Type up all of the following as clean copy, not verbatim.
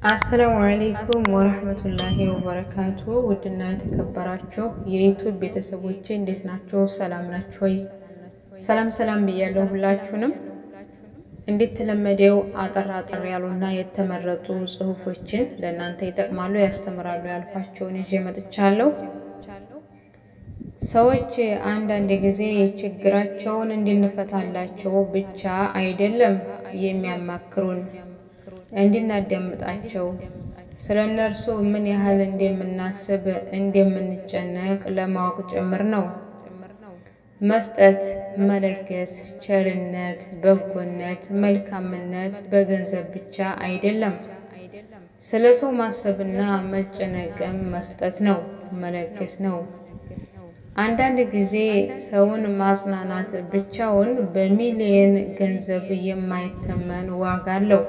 አሰላሙ አለይኩም ወራህመቱላሂ ወበረካቱ። ውድና የተከበራችሁ የዩቲዩብ ቤተሰቦቼ እንዴት ናችሁ? ሰላም ናችሁ ወይ? ሰላም ብያለሁ ሁላችሁንም። እንደተለመደው አጠር ያሉና የተመረጡ ጽሁፎችን ለእናንተ ይጠቅማሉ፣ ያስተምራሉ ያልኳቸውን ይዤ መጥቻለሁ። ሰዎች አንዳንድ ጊዜ ችግራቸውን እንድንፈታላቸው ብቻ አይደለም የሚያማክሩን፣ እንድናዳምጣቸው ስለነርሱ ምን ያህል እንደምናስብ እንደምንጨነቅ ለማወቅ ጭምር ነው። መስጠት፣ መለገስ፣ ቸርነት፣ በጎነት፣ መልካምነት በገንዘብ ብቻ አይደለም። ስለ ሰው ማሰብና መጨነቅም መስጠት ነው፣ መለገስ ነው። አንዳንድ ጊዜ ሰውን ማጽናናት ብቻውን በሚሊየን ገንዘብ የማይተመን ዋጋ አለው።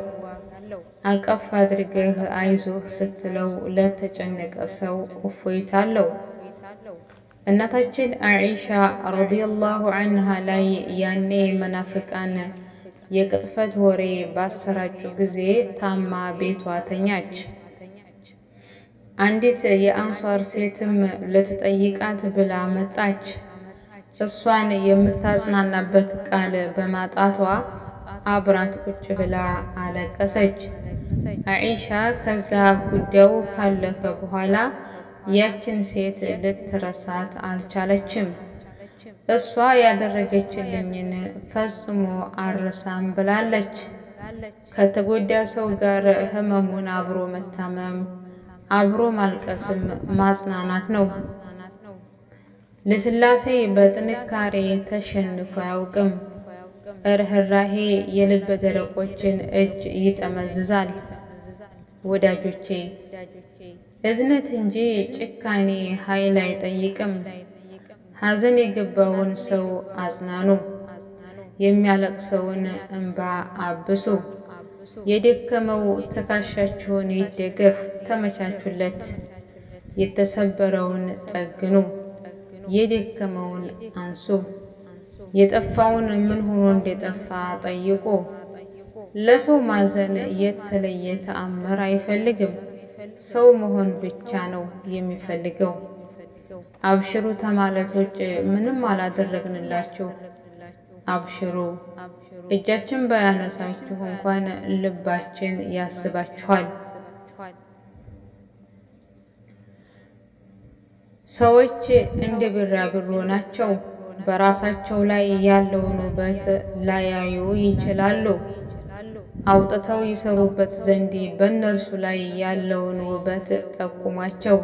አቀፍ አድርገህ አይዞህ ስትለው ለተጨነቀ ሰው እፎይታ አለው። እናታችን አኢሻ ረዲየላሁ ዐንሃ ላይ ያኔ መናፍቃን የቅጥፈት ወሬ ባሰራጩ ጊዜ ታማ ቤቷ ተኛች። አንዲት የአንሷር ሴትም ልትጠይቃት ብላ መጣች። እሷን የምታጽናናበት ቃል በማጣቷ አብራት ቁጭ ብላ አለቀሰች። አኢሻ ከዛ ጉዳዩ ካለፈ በኋላ ያችን ሴት ልትረሳት አልቻለችም። እሷ ያደረገችልኝን ፈጽሞ አልረሳም ብላለች። ከተጎዳ ሰው ጋር ህመሙን አብሮ መታመም፣ አብሮ ማልቀስም ማጽናናት ነው። ልስላሴ በጥንካሬ ተሸንፎ አያውቅም። ርህራሄ የልበ ደረቆችን እጅ ይጠመዝዛል። ወዳጆቼ፣ እዝነት እንጂ ጭካኔ ኃይል አይጠይቅም። ሐዘን የገባውን ሰው አጽናኑ፣ የሚያለቅሰውን እንባ አብሱ። የደከመው ትከሻችሁን ይደገፍ፣ ተመቻቹለት። የተሰበረውን ጠግኑ፣ የደከመውን አንሱ። የጠፋውን ምን ሆኖ እንደጠፋ ጠይቁ። ለሰው ማዘን የተለየ ተአምር አይፈልግም። ሰው መሆን ብቻ ነው የሚፈልገው። አብሽሩ ተማለት ውጭ ምንም አላደረግንላችሁ። አብሽሩ። እጃችን ባያነሳችሁ እንኳን ልባችን ያስባችኋል። ሰዎች እንደ ቢራቢሮ ናቸው። በራሳቸው ላይ ያለውን ውበት ላያዩ ይችላሉ። አውጥተው ይሰሩበት ዘንድ በእነርሱ ላይ ያለውን ውበት ጠቁሟቸው።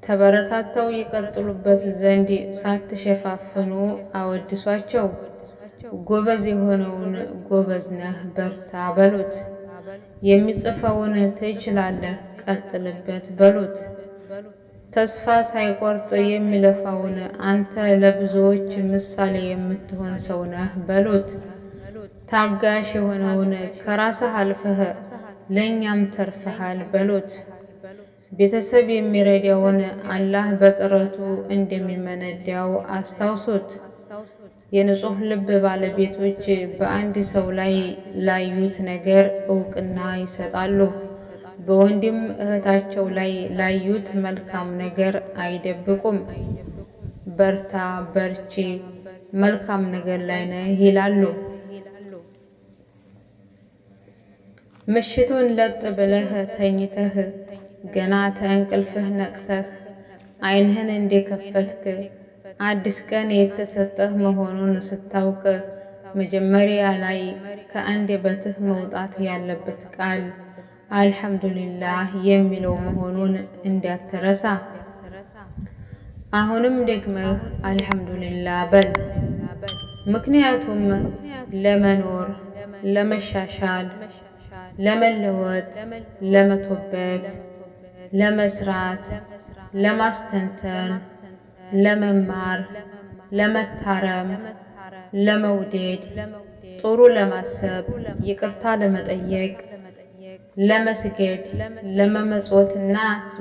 ተበረታተው ይቀጥሉበት ዘንድ ሳትሸፋፍኑ አወድሷቸው። ጎበዝ የሆነውን ጎበዝ ነህ በርታ በሉት። የሚጽፈውን ትችላለህ ቀጥልበት በሉት። ተስፋ ሳይቆርጥ የሚለፋውን አንተ ለብዙዎች ምሳሌ የምትሆን ሰው ነህ በሉት። ታጋሽ የሆነውን ከራስህ አልፈህ ለእኛም ተርፈሃል በሉት። ቤተሰብ የሚረዳውን አላህ በጥረቱ እንደሚመነዳው አስታውሱት። የንጹህ ልብ ባለቤቶች በአንድ ሰው ላይ ላዩት ነገር እውቅና ይሰጣሉ። በወንድም እህታቸው ላይ ላዩት መልካም ነገር አይደብቁም። በርታ፣ በርቺ፣ መልካም ነገር ላይ ነህ ይላሉ። ምሽቱን ለጥ ብለህ ተኝተህ ገና ተእንቅልፍህ ነቅተህ ዓይንህን እንደከፈትክ አዲስ ቀን የተሰጠህ መሆኑን ስታውቅ መጀመሪያ ላይ ከአንደበትህ መውጣት ያለበት ቃል አልሐምዱሊላህ የሚለው መሆኑን እንዳትረሳ። አሁንም ደግመህ አልሐምዱሊላህ በል። ምክንያቱም ለመኖር፣ ለመሻሻል፣ ለመለወጥ፣ ለመቶበት፣ ለመስራት፣ ለማስተንተን፣ ለመማር፣ ለመታረም፣ ለመውደድ፣ ጥሩ ለማሰብ፣ ይቅርታ ለመጠየቅ፣ ለመስገድ፣ ለመመጽወትና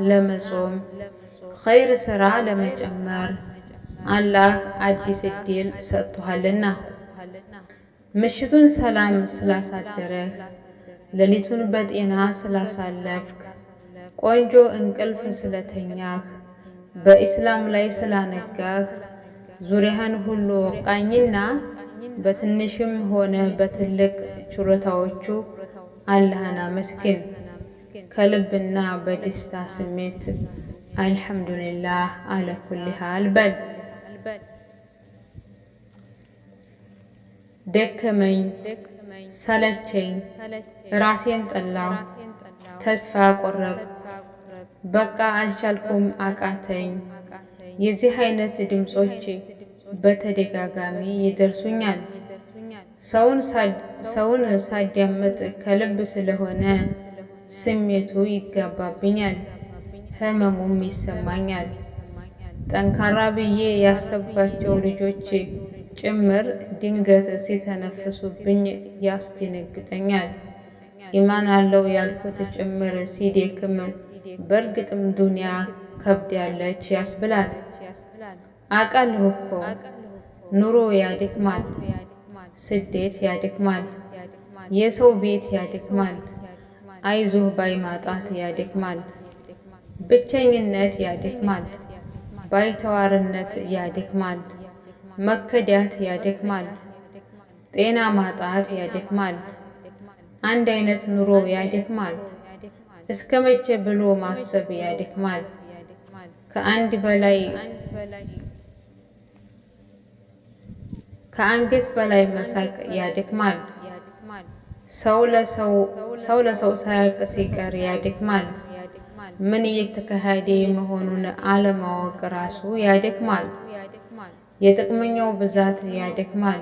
ለመጾም፣ ኸይር ስራ ለመጨመር አላህ አዲስ እድል ሰጥቷልና። ምሽቱን ሰላም ስላሳደረህ ሌሊቱን በጤና ስላሳለፍክ፣ ቆንጆ እንቅልፍ ስለተኛህ፣ በኢስላም ላይ ስላነጋህ፣ ዙሪያህን ሁሉ ቃኝና በትንሽም ሆነ በትልቅ ችሮታዎቹ አላህን አመስግን። ከልብና በደስታ ስሜት አልሐምዱሊላህ አለ ኩሊ ሃል በል። ደከመኝ፣ ሰለቸኝ፣ ራሴን ጠላው፣ ተስፋ ቆረጥኩ፣ በቃ አልቻልኩም፣ አቃተኝ። የዚህ አይነት ድምጾች በተደጋጋሚ ይደርሱኛል። ሰውን ሳዳምጥ ከልብ ስለሆነ ስሜቱ ይጋባብኛል፣ ህመሙም ይሰማኛል። ጠንካራ ብዬ ያሰብኳቸው ልጆች ጭምር ድንገት ሲተነፍሱብኝ ያስደነግጠኛል። ኢማን አለው ያልኩት ጭምር ሲደክም በእርግጥም ዱንያ ከብዳለች ያስብላል። አውቃለሁ እኮ ኑሮ ያደክማል፣ ስደት ያደክማል፣ የሰው ቤት ያደክማል፣ አይዞህ ባይ ማጣት ያደክማል፣ ብቸኝነት ያደክማል፣ ባይተዋርነት ያደክማል፣ መከዳት ያደክማል፣ ጤና ማጣት ያደክማል፣ አንድ አይነት ኑሮ ያደክማል፣ እስከ መቼ ብሎ ማሰብ ያደክማል፣ ከአንገት በላይ መሳቅ ያደክማል፣ ሰው ለሰው ሳያውቅ ሲቀር ያደክማል፣ ምን እየተካሄደ መሆኑን አለማወቅ ራሱ ያደክማል፣ የጥቅመኛው ብዛት ያደክማል፣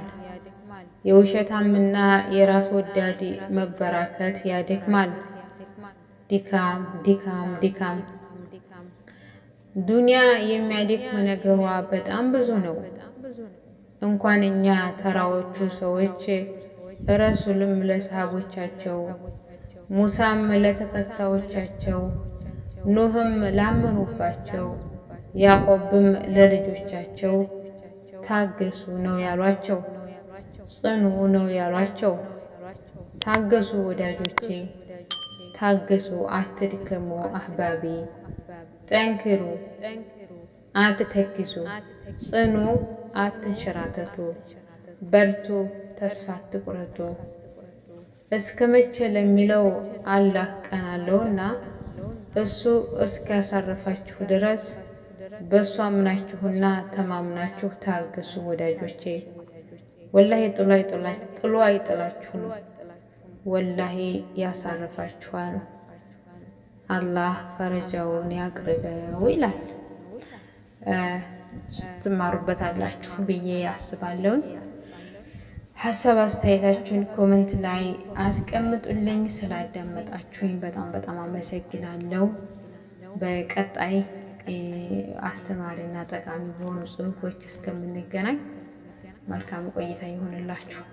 የውሸታምና የራስ ወዳድ መበራከት ያደክማል። ድካም ድካም ድካም። ዱንያ የሚያደክም ነገሯ በጣም ብዙ ነው። እንኳን እኛ ተራዎቹ ሰዎች ረሱልም ለሰሃቦቻቸው፣ ሙሳም ለተከታዮቻቸው፣ ኑህም ላመኑባቸው፣ ያዕቆብም ለልጆቻቸው ታገሱ ነው ያሏቸው፣ ጽኑ ነው ያሏቸው። ታገሱ ወዳጆቼ፣ ታገሱ፣ አትድከሙ አህባቢ፣ ጠንክሩ፣ አትተክዙ፣ ጽኑ፣ አትንሸራተቱ፣ በርቱ፣ ተስፋ አትቁረጡ። እስከ መቼ ለሚለው አላህ ቀን አለውና እሱ እስኪያሳርፋችሁ ድረስ በእሱ አምናችሁና ተማምናችሁ ታገሱ ወዳጆቼ። ወላሂ ጥሎ አይጥላችሁም። ወላሂ ያሳርፋችኋል። አላህ ፈረጃውን ያቅርበው ይላል። ትማሩበታላችሁ ብዬ አስባለሁ። ሀሳብ አስተያየታችሁን ኮሜንት ላይ አስቀምጡልኝ። ስላዳመጣችሁኝ በጣም አመሰግናለሁ። በቀጣይ አስተማሪና ጠቃሚ በሆኑ ጽሁፎች እስከምንገናኝ መልካም ቆይታ ይሁንላችሁ።